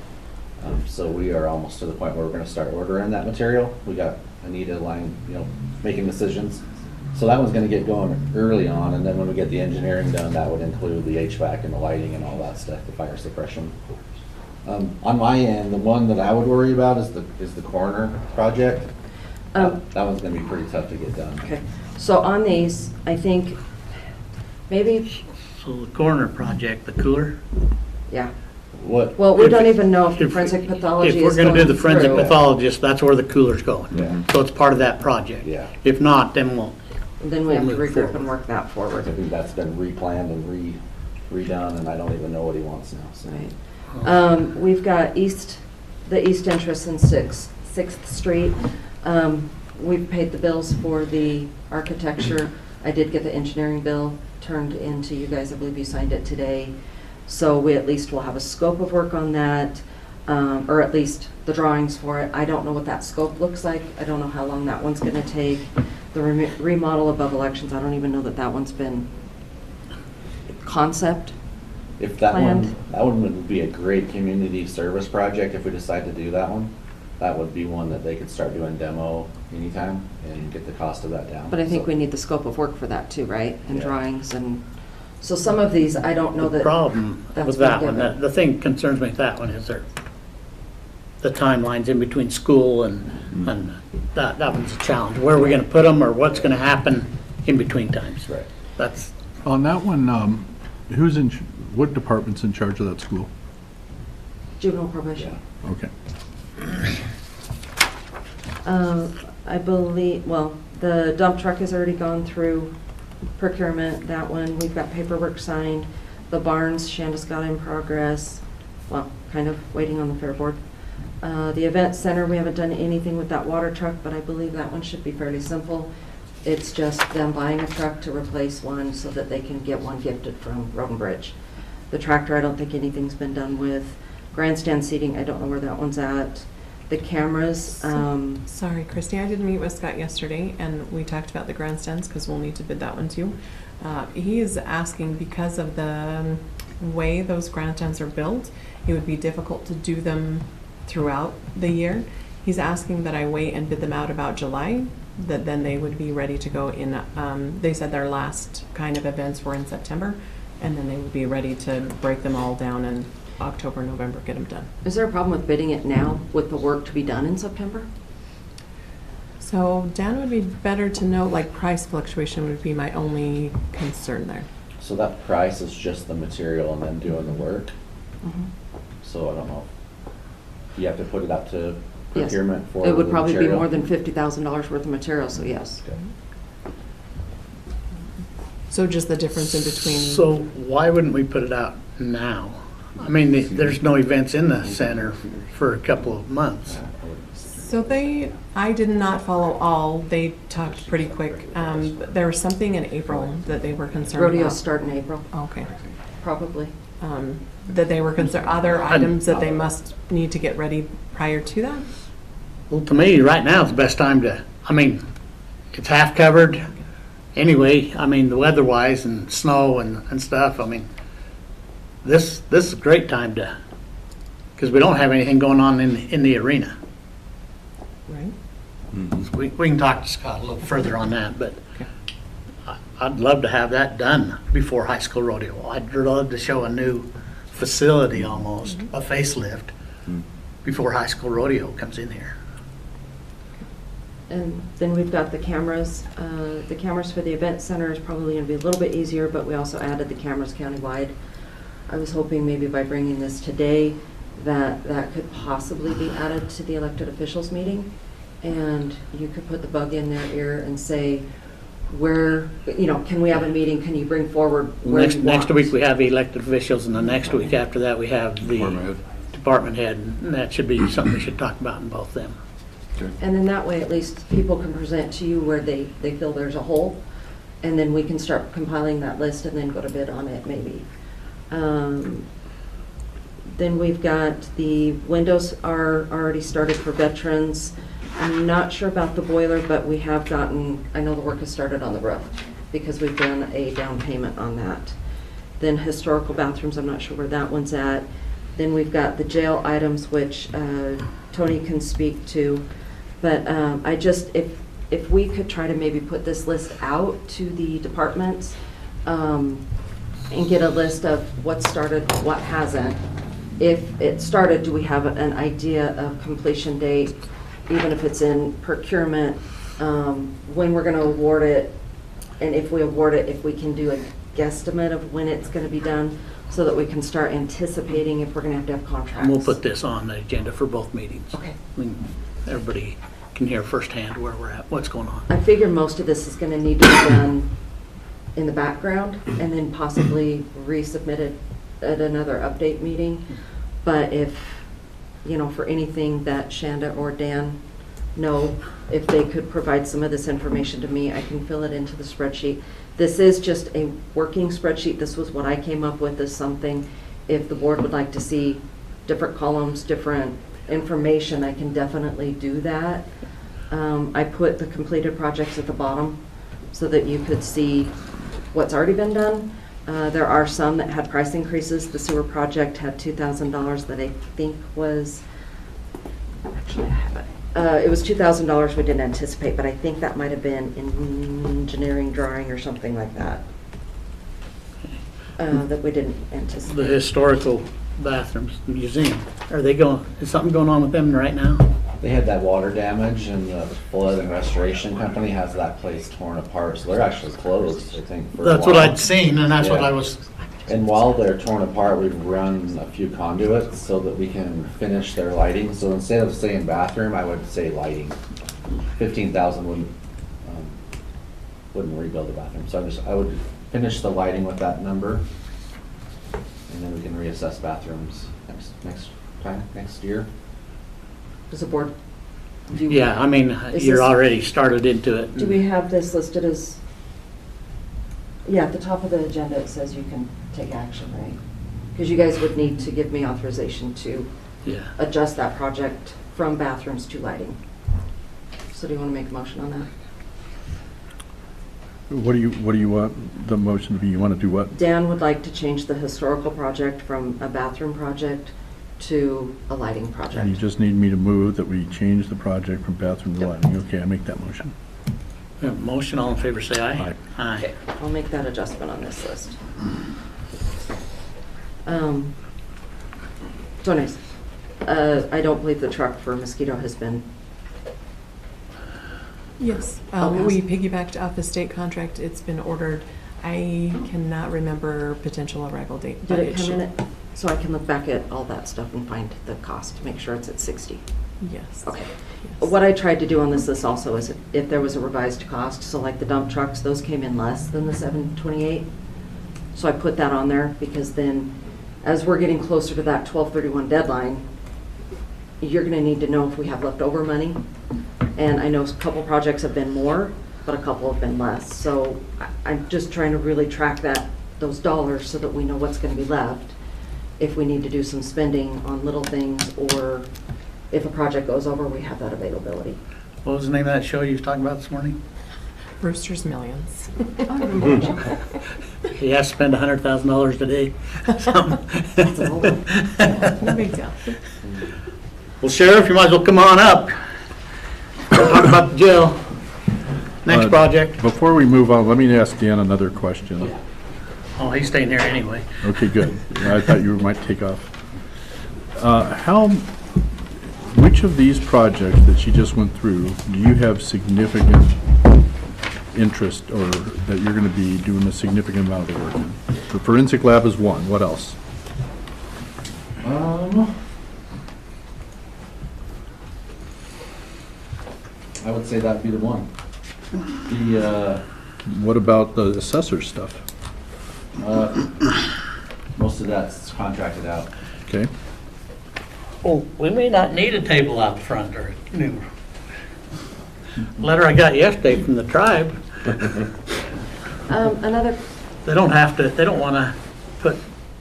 So we are almost to the point where we're going to start ordering that material. We got Anita line, making decisions. So that one's going to get going early on, and then when we get the engineering done, that would include the HVAC and the lighting and all that stuff, the fire suppression. On my end, the one that I would worry about is the coroner project. That one's going to be pretty tough to get done. Okay. So on these, I think maybe, So the coroner project, the cooler? yeah. What? Well, we don't even know if the forensic pathology If is we're gonna do the going forensic through. pathologist, that's where the cooler's going. Yeah. So it's part of that project. Yeah. If not, then we'll, Then we have to We'll move regroup and work that I forward. think that's been replanned and redone, and I don't even know what he wants now, so. Right. We've got the east entrance and Sixth Street. We've paid the bills for the architecture. I did get the engineering bill turned into you guys. I believe you signed it today. So we at least will have a scope of work on that, or at least the drawings for it. I don't know what that scope looks like. I don't know how long that one's gonna take. The remodel above elections, I don't even know that that one's been concept. If that Planned. that one would be a great community service project if we decide to do that one. That would be one that they could start doing demo anytime and get the cost of that down. But I think So- we need the scope of work for that too, right? And Yeah. drawings and, so some of these, I don't know the that. problem that's with been that one, given. the thing concerns me with that one is the timelines in between school and that one's a challenge. Where are we gonna put them, or what's gonna happen in between times? Right. That's, On that one, what department's in charge of that school? Juvenile probation. Okay. I believe, well, the dump truck has already gone through procurement, that one. We've got paperwork signed. The barns, Shanda's got in progress. Well, kind of waiting on the fair board. The event center, we haven't done anything with that water truck, but I believe that one should be fairly simple. It's just them buying a truck to replace one so that they can get one gifted from Roden Bridge. The tractor, I don't think anything's been done with. Grandstand seating, I don't know where that one's at. The cameras, Sorry, Christy, I did meet with Scott yesterday, and we talked about the grandstands, because we'll need to bid that one too. He is asking, because of the way those grandstands are built, it would be difficult to do them throughout the year. He's asking that I wait and bid them out about July, that then they would be ready to go in, they said their last kind of events were in September, and then they would be ready to break them all down in October, November, get them done. Is there a problem with bidding it now with the work to be done in September? So Dan would be better to know, like price fluctuation would be my only concern there. So that price is just the material and then doing the work? Mhm. So I don't know. You have to put it up to Yes. procurement for It would the probably be material? more than $50,000 worth of material, so yes. Okay. So just the difference in between. So why wouldn't we put it out now? I mean, there's no events in the center for a couple of months. So I did not follow all, they talked pretty quick. There was something in April that they were concerned about. Rodeos start in April, Okay. probably. That they were concerned, other items that they must need to get ready prior to that? Well, to me, right now is the best time to, I mean, it's half covered anyway, I mean, the weather-wise and snow and stuff, I mean, this is a great time to, because we don't have anything going on in the arena. Right. So we can talk to Scott a little further on that, but I'd love to have that done before high school rodeo. I'd love to show a new facility almost, a facelift, before high school rodeo comes in here. And then we've got the cameras. The cameras for the event center is probably going to be a little bit easier, but we also added the cameras countywide. I was hoping maybe by bringing this today, that could possibly be added to the elected officials meeting. And you could put the bug in their ear and say, where, can we have a meeting? Can you bring forward where you want? Next week we have elected officials, and the next week after that we have Department the head. department head, and that should be something we should talk about in both them. And then that way, at least people can present to you where they feel there's a hole, and then we can start compiling that list and then go to bid on it maybe. Then we've got the windows are already started for veterans. I'm not sure about the boiler, but we have gotten, I know the work has started on the roof because we've done a down payment on that. Then historical bathrooms, I'm not sure where that one's at. Then we've got the jail items, which Tony can speak to. But I just, if we could try to maybe put this list out to the departments and get a list of what started, what hasn't. If it started, do we have an idea of completion date, even if it's in procurement, when we're going to award it, and if we award it, if we can do a guesstimate of when it's going to be done, so that we can start anticipating if we're going to have contracts. And we'll put this on the agenda for both meetings. Okay. Everybody can hear firsthand where we're at, what's going on. I figure most of this is going to need to be done in the background and then possibly resubmitted at another update meeting. But if, for anything that Shanda or Dan know, if they could provide some of this information to me, I can fill it into the spreadsheet. This is just a working spreadsheet. This was what I came up with as something. If the board would like to see different columns, different information, I can definitely do that. I put the completed projects at the bottom so that you could see what's already been done. There are some that had price increases. The sewer project had $2,000 that I think was, actually I have it. It was $2,000 we didn't anticipate, but I think that might have been in engineering drawing or something like that. That we didn't anticipate. The historical bathrooms, museum, is something going on with them right now? They had that water damage, and the flood and restoration company has that place torn apart, so they're actually closed, I think, for a That's what while. I'd seen, and that's what Yeah. I was, And while they're torn apart, we've run a few conduits so that we can finish their lighting. So instead of saying bathroom, I would say lighting. 15,000 wouldn't rebuild the bathroom. So I would finish the lighting with that number, and then we can reassess bathrooms next year. Does the board? yeah, I mean, Is you're this- already started into it. Do we have this listed as, yeah, at the top of the agenda, it says you can take action, right? Because you guys would need to give me authorization to Yeah. adjust that project from bathrooms to lighting. So do you want to make a motion on that? What do you want the motion to be? You want to do what? Dan would like to change the historical project from a bathroom project to a lighting And you project. just need me to move that we change the project from bathroom to lighting. Okay, I make that motion. We have a motion, all in favor, say aye. Aye. Aye. I'll make that adjustment on this list. So anyways, I don't believe the truck for mosquito has been, Yes, Oh, it we has? piggybacked off the state contract. It's been ordered. I cannot remember potential arrival date. did but it come should- in at, so I can look back at all that stuff and find the cost to make sure it's at 60. Yes. Okay. Yes. What I tried to do on this list also is if there was a revised cost, so like the dump trucks, those came in less than the 728. So I put that on there because then, as we're getting closer to that 12/31 deadline, you're gonna need to know if we have leftover money. And I know a couple projects have been more, but a couple have been less. So I'm just trying to really track those dollars so that we know what's gonna be left if we need to do some spending on little things, or if a project goes over, we have that availability. What was the name of that show you was talking about this morning? Brewster's Millions. He has to spend $100,000 today. Something. That's an old one. No big deal. Well, Sheriff, you might as well come on up. Talk about the jail. Next Uh, project. Before we move on, let me ask Dan another question. Oh, he's staying here anyway. Okay, good. I thought you might take off. Which of these projects that she just went through do you have significant interest, or that you're going to be doing a significant amount of the work in? The forensic lab is one. What else? I would say that'd be the one. The, What about the assessor stuff? most of that's contracted out. Okay. Oh, we may not need a table out front or new. Letter I got yesterday from the tribe, Another, they don't have to, they don't want to put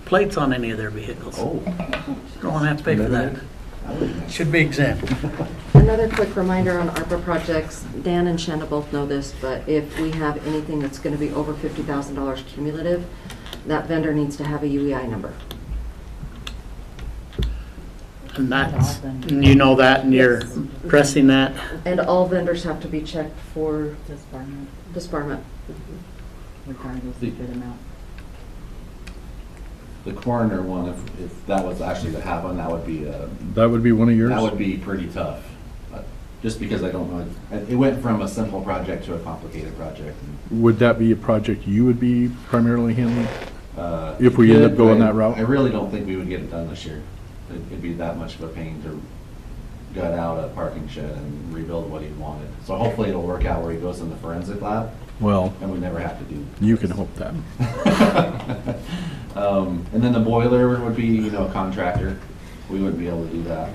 plates on any of their vehicles. Oh. Don't want to have to pay for that. Should be exempt. another quick reminder on ARPA projects. Dan and Shanda both know this, but if we have anything that's gonna be over $50,000 cumulative, that vendor needs to have a UEI number. And that's, and you know that, and you're pressing that. And all vendors have to be checked for disbarment. The coroner one, if that was actually to happen, that would be, That would be one of yours? that would be pretty tough. Just because I don't know, it went from a simple project to a complicated project. Would that be a project you would be primarily handling? Uh, If we end up good, going but that route? I really don't think we would get it done this year. It'd be that much of a pain to gut out a parking shed and rebuild what he wanted. So hopefully it'll work out where he goes in the forensic lab, Well, and we never have to do. you can hope that. And then the boiler would be, a contractor. We wouldn't be able to do that.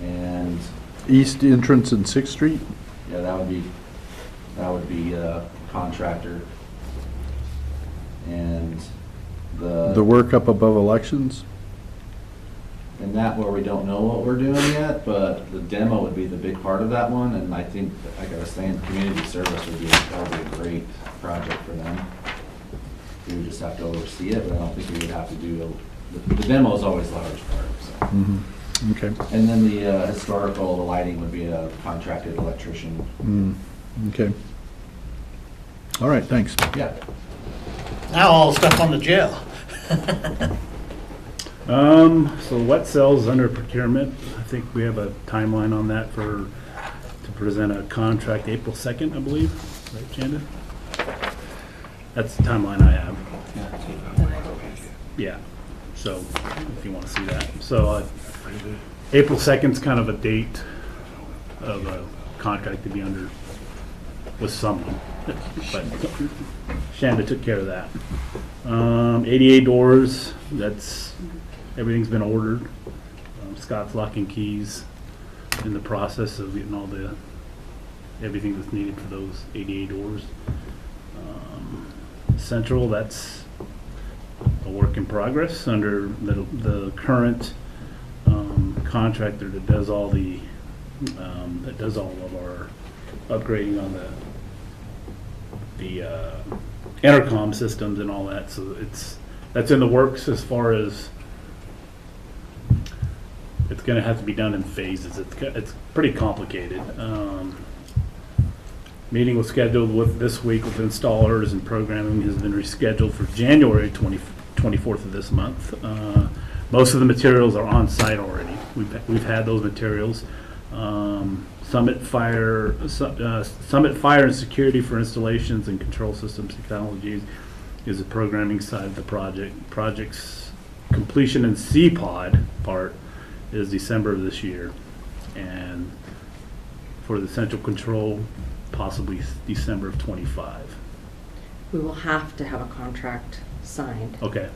And, East entrance and 6th Street? yeah, that would be a contractor. And The work up above elections? and that where we don't know what we're doing yet, but the demo would be the big part of that one, and I think, like I was saying, community service would be, that would be a great project for them. We would just have to oversee it, but I don't think we would have to do, the demo is always the hardest part, so. Mm-hmm. Okay. And then the historical, the lighting would be a contracted electrician. Mm, okay. All right, thanks. Yeah. Now all the stuff on the jail. So wet cells under procurement, I think we have a timeline on that to present a contract April 2nd, I believe, right, Shanda? That's the timeline I have. Yeah, so if you want to see that. So April 2nd is kind of a date of a contract to be under with someone, but Shanda took care of that. 88 doors, everything's been ordered. Scott's Lock and Keys in the process of getting everything that's needed for those 88 doors. Central, that's a work in progress under the current contractor that does all of our upgrading on the intercom systems and all that. So that's in the works as far as it's gonna have to be done in phases. It's pretty complicated. Meeting was scheduled this week with installers, and programming has been rescheduled for January 24th of this month. Most of the materials are on site already. We've had those materials. Summit Fire and Security for Installations and Control Systems Technologies is the programming side of the project. Project's completion and C-Pod part is December of this year. And for the central control, possibly December of 25. We will have to have a contract signed Okay,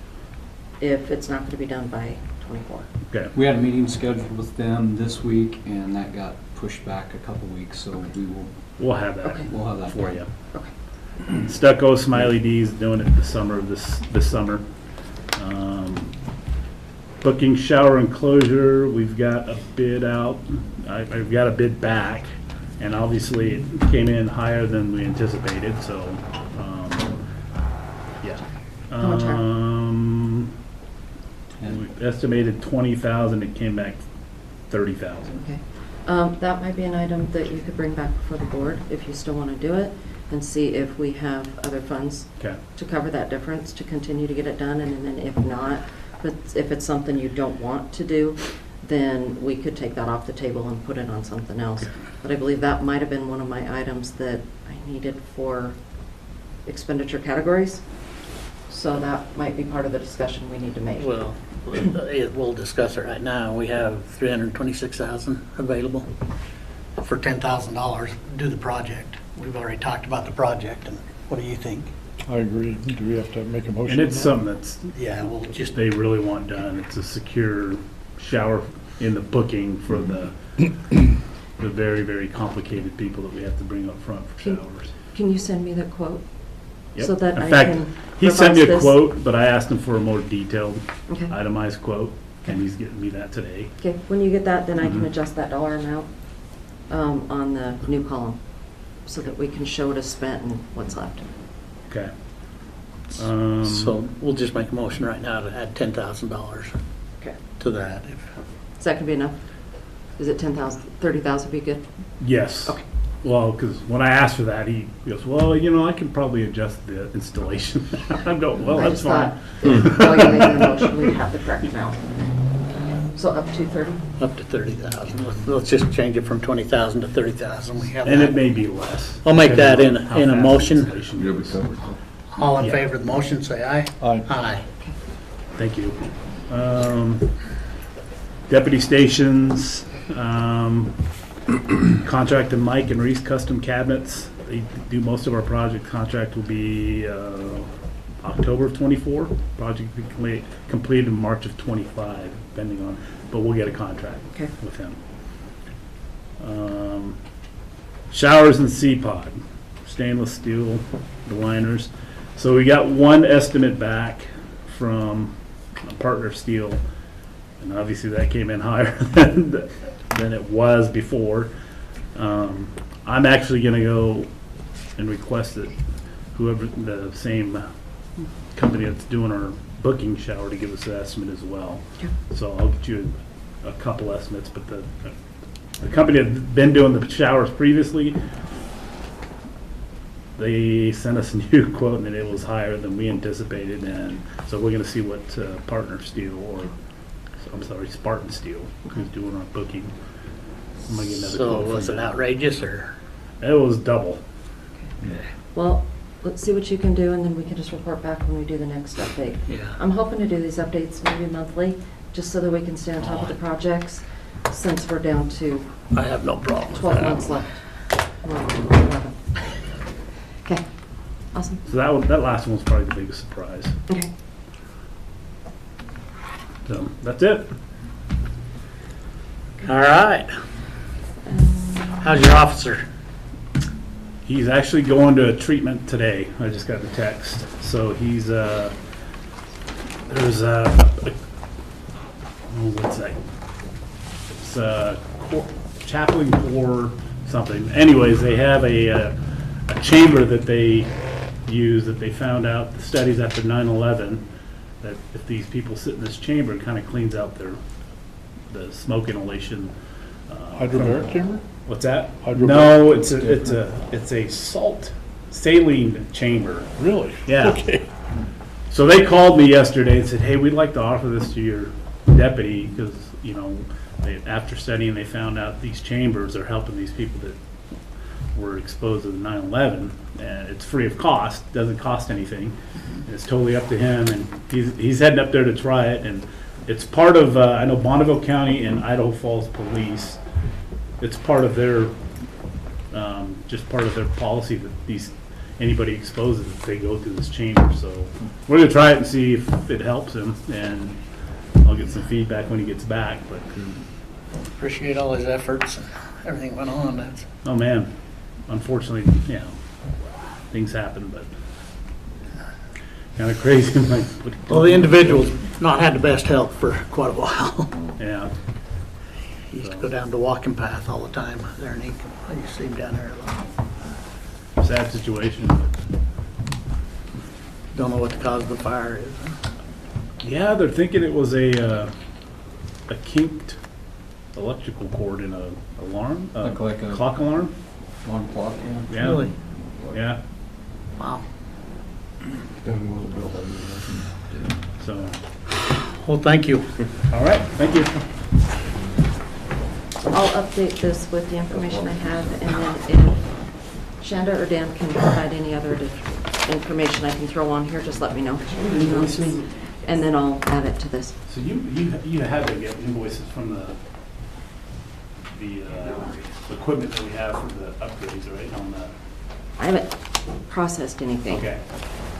if it's not going to be done by 24. okay. We had a meeting scheduled with them this week, and that got pushed back a couple weeks, so We'll have that. Okay. we'll have that For done. you. Okay. Stucco Smiley D's doing it this summer. Booking shower enclosure, we've got a bid out. I've got a bid back, and obviously it came in higher than we anticipated, so, yeah. How much higher? We estimated 20,000, it came back 30,000. Okay. That might be an item that you could bring back before the board if you still want to do it, and see if we have other funds Okay. to cover that difference, to continue to get it done, and then if not, but if it's something you don't want to do, then we could take that off the table and put it on something else. But I believe that might have been one of my items that I needed for expenditure categories. So that might be part of the discussion we need to make. Well, we'll discuss it right now. We have 326,000 available for $10,000 to do the project. We've already talked about the project, and what do you think? I agree. Do we have to make a motion? And it's on something that's, Yeah, we'll just, they really want done. It's a secure shower in the booking for the very, very complicated people that we have to bring up front for showers. Can you send me the quote? Yep. So that In I fact, can he sent me a revise this? quote, but I asked him for a more detailed, Okay. itemized quote, and he's getting me that today. Okay, when you get that, then I can Mhm. adjust that dollar amount on the new column, so that we can show it as spent and what's left. Okay. so we'll just make a motion right now to add $10,000 Okay. to that. Is that gonna be enough? Is it 10,000, 30,000 be good? Yes. Okay. Well, because when I asked for that, he goes, well, I can probably adjust the installation. I'm going, well, I that's just fine. thought, while you're making the motion, we'd have the correct amount. So up to 30? Up to 30,000. Let's just change it from 20,000 to 30,000. We have And it that. may be less. I'll make that in How a fast motion. installation You'll be goes. covered. All in Yeah. favor of the motion, say aye. Aye. Aye. Thank you. Deputy stations, contracted Mike and Reese Custom Cabinets. They do most of our project. Contract will be October of '24. Project will be completed in March of '25, depending on, but we'll get a contract Okay. with him. Showers and C-Pod, stainless steel, the liners. So we got one estimate back from Partner Steel, and obviously that came in higher than it was before. I'm actually gonna go and request that whoever, the same company that's doing our booking shower, to give us an estimate as well. Okay. So I'll get you a couple estimates, but the company that's been doing the showers previously, they sent us a new quote and it was higher than we anticipated, and so we're gonna see what Partner Steel, or, I'm sorry, Spartan Steel, who's doing our booking. I'm gonna get another So quote from was it them. outrageous, or? It was double. Well, let's see what you can do, and then we can just report back when we do the next update. Yeah. I'm hoping to do these updates maybe monthly, just so that we can stay on top of the projects, since we're down to I have no problem with 12 that. months left. Well, 11. Okay, awesome. So that last one was probably the biggest surprise. Okay. So that's it. All right. How's your officer? He's actually going to a treatment today. I just got the text. So he's there's what's that? It's chaplain corps something. Anyways, they have a chamber that they use, that they found out the studies after 9/11, that if these people sit in this chamber, it kind of cleans out the smoke inhalation. Hydrobaric chamber? What's that? Hydrobaric? No, it's a saline chamber. Really? Yeah. Okay. So they called me yesterday and said, hey, we'd like to offer this to your deputy because, after studying, they found out these chambers are helping these people that were exposed to the 9/11, and it's free of cost, doesn't cost anything. It's totally up to him, and he's heading up there to try it, and it's part of, I know Bonneville County and Idaho Falls Police, it's part of their, just part of their policy that anybody exposes, if they go through this chamber, so we're gonna try it and see if it helps him, and I'll get some feedback when he gets back, but. Appreciate all his efforts and everything went on. That's Oh, man, unfortunately, things happen, but kind of crazy. I'm like, well, the individual's not had the best health for quite a while. Yeah. He used to go down the walking path all the time there, and I used to see him down there a lot. Sad situation. But don't know what the cause of the fire is. yeah, they're thinking it was a kinked electrical cord in a alarm, Like a clock alarm. One clock, yeah. Yeah. Really? Yeah. Wow. So, Well, thank you. all right, thank you. I'll update this with the information I have, and then if Shanda or Dan can provide any other information I can throw on here, just let me know. And then I'll add it to this. So you had to get invoices from the equipment that we have for the upgrades, right? On the. I haven't processed anything. Okay.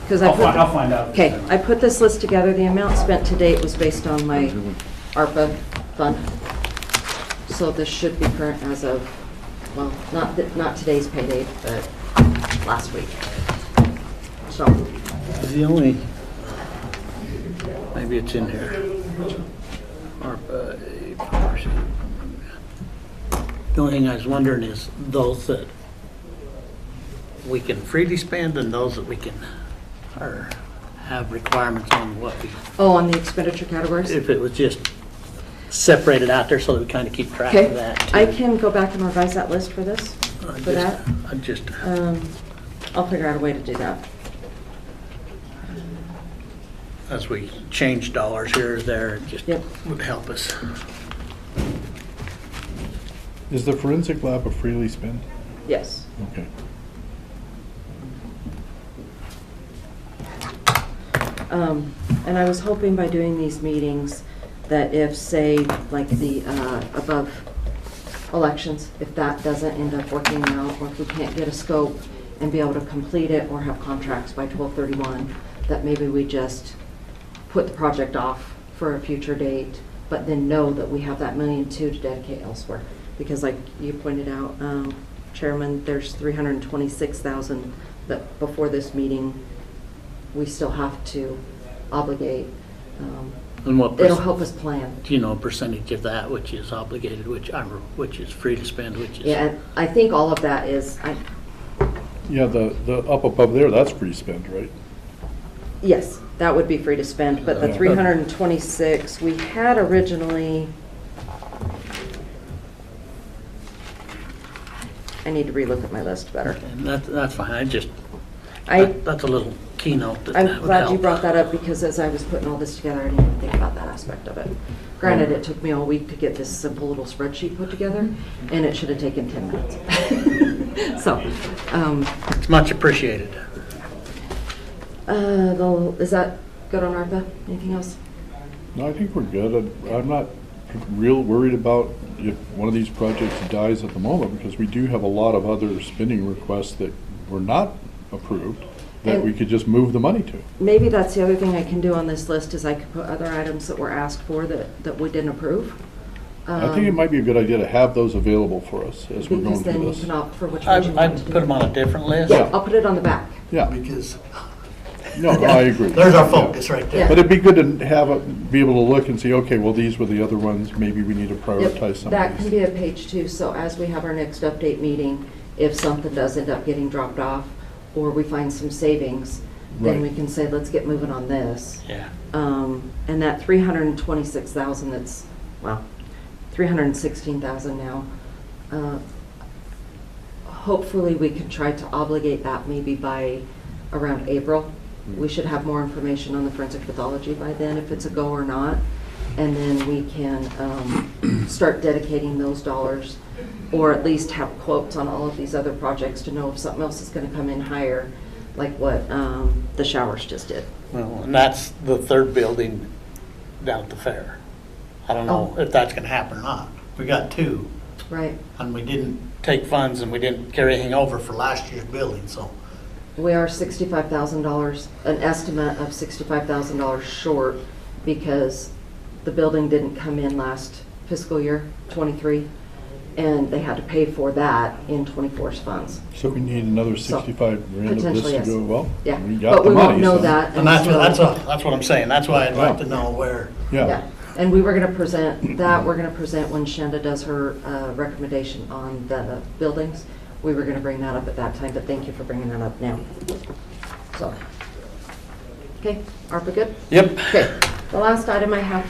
Because I'll find out. Okay, I put this list together. The amount spent to date was based on my ARPA fund. So this should be current as of, well, not today's pay date, but last week. So. The only, maybe it's in here. ARPA. The only thing I was wondering is those that we can freely spend and those that we can, or have requirements on what we. Oh, on the expenditure categories? If it was just separated out there so that we kind of keep track of that. Okay, I can go back and revise that list for this, for that. I'll figure out a way to do that. As we change dollars here or there, it just would help us. Is the forensic lab a freely spend? Yes. Okay. And I was hoping by doing these meetings that if, say, like the above elections, if that doesn't end up working out, or if we can't get a scope and be able to complete it or have contracts by 12/31, that maybe we just put the project off for a future date, but then know that we have that $1.2 million to dedicate elsewhere. Because like you pointed out, Chairman, there's $326,000 that before this meeting, we still have to obligate. And what it'll help us plan. Do you know a percentage of that which is obligated, which is free to spend, which is? Yeah, I think all of that is, Yeah, the up above there, that's free spend, right? yes, that would be free to spend, but the 326, we had originally, I need to relook at my list better. And that's fine, that's a little keynote that I'm would glad you help. brought that up, because as I was putting all this together, I didn't even think about that aspect of it. Granted, it took me all week to get this simple little spreadsheet put together, and it should have taken 10 minutes. So. It's much appreciated. Is that good on ARPA? Anything else? No, I think we're good. I'm not real worried about if one of these projects dies at the moment, because we do have a lot of other spending requests that were not approved that we could just move the money to. Maybe that's the other thing I can do on this list, is I could put other items that were asked for that we didn't approve. I think it might be a good idea to have those available for us as we're going Because then through you this. can opt for which one you want I'd to do. put them on a different list. Yeah, I'll put it on the back. Yeah. Because. No, I agree. There's our focus right there. But it'd be good to have be able to look and see, okay, well, these were the other ones, maybe we need to prioritize some of That these. can be a page too, so as we have our next update meeting, if something does end up getting dropped off, or we find some savings, then we can say, let's get moving on this. Yeah. And that 326,000 that's, well, $316,000 now. Hopefully, we can try to obligate that maybe by around April. We should have more information on the forensic pathology by then, if it's a go or not. And then we can start dedicating those dollars, or at least have quotes on all of these other projects to know if something else is going to come in higher, like what the showers just did. Well, and that's the third building down at the fair. I don't know if that's gonna happen or not. We got two, Right. and we didn't take funds and we didn't carry anything over for last year's building, so. We are $65,000, an estimate of $65,000 short because the building didn't come in last fiscal year, '23, and they had to pay for that in '24's funds. So we need another So, 65 grand of this potentially, to yes. go, well, Yeah, we got but the we money. won't know so- that And that's until. that's what I'm saying. That's why I'd like to know where. Yeah, And we were gonna present that, we're gonna present when Shanda does her recommendation on the buildings. We were gonna bring that up at that time, but thank you for bringing that up now. So, okay, ARPA good? Yep. Okay, the last item I have